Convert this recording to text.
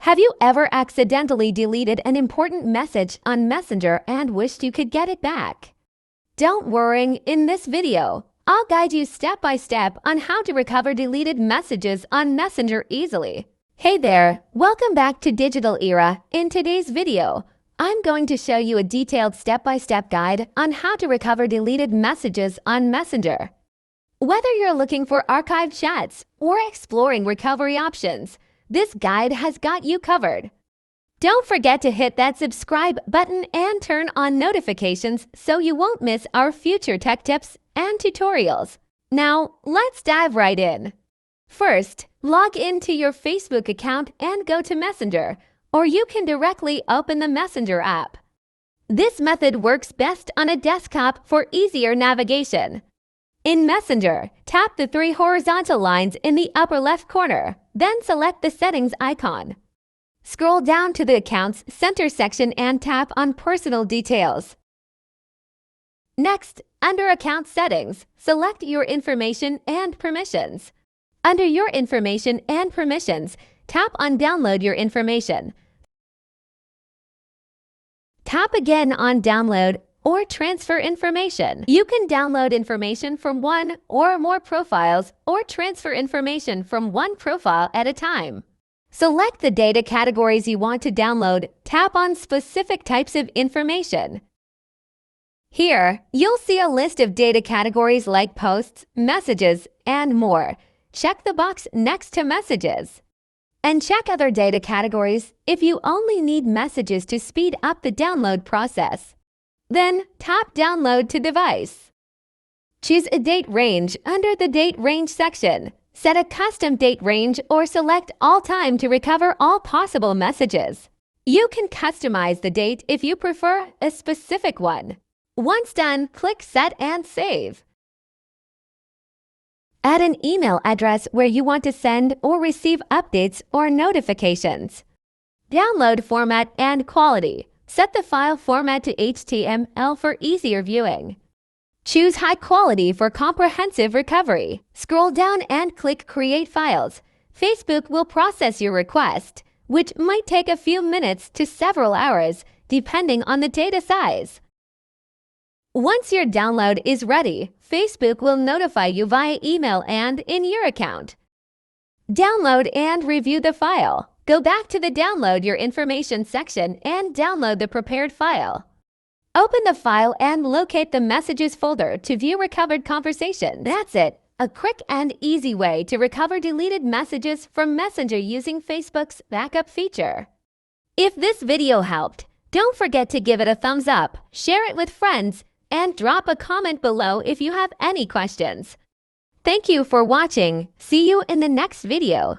Have you ever accidentally deleted an important message on Messenger and wished you could get it back? Don't worry, in this video, I'll guide you step by step on how to recover deleted messages on Messenger easily. Hey there, welcome back to Digital Era. In today's video, I'm going to show you a detailed step-by-step guide on how to recover deleted messages on Messenger. Whether you're looking for archived chats or exploring recovery options, this guide has got you covered. Don't forget to hit that subscribe button and turn on notifications so you won't miss our future tech tips and tutorials. Now, let's dive right in. First, log into your Facebook account and go to Messenger, or you can directly open the Messenger app. This method works best on a desktop for easier navigation. In Messenger, tap the three horizontal lines in the upper left corner, then select the settings icon. Scroll down to the Accounts Center section and tap on Personal Details. Next, under Account Settings, select Your Information and Permissions. Under Your Information and Permissions, tap on Download Your Information. Tap again on Download or Transfer Information. You can download information from one or more profiles or transfer information from one profile at a time. Select the data categories you want to download. Tap on Specific Types of Information. Here, you'll see a list of data categories like posts, messages, and more. Check the box next to Messages. And check other data categories if you only need messages to speed up the download process. Then, tap Download to Device. Choose a date range under the Date Range section. Set a custom date range or select All Time to recover all possible messages. You can customize the date if you prefer a specific one. Once done, click Set and Save. Add an email address where you want to send or receive updates or notifications. Download format and quality. Set the file format to HTML for easier viewing. Choose high quality for comprehensive recovery. Scroll down and click Create Files. Facebook will process your request, which might take a few minutes to several hours, depending on the data size. Once your download is ready, Facebook will notify you via email and in your account. Download and review the file. Go back to the Download Your Information section and download the prepared file. Open the file and locate the Messages folder to view recovered conversations. That's it, a quick and easy way to recover deleted messages from Messenger using Facebook's backup feature. If this video helped, don't forget to give it a thumbs up, share it with friends, and drop a comment below if you have any questions. Thank you for watching. See you in the next video.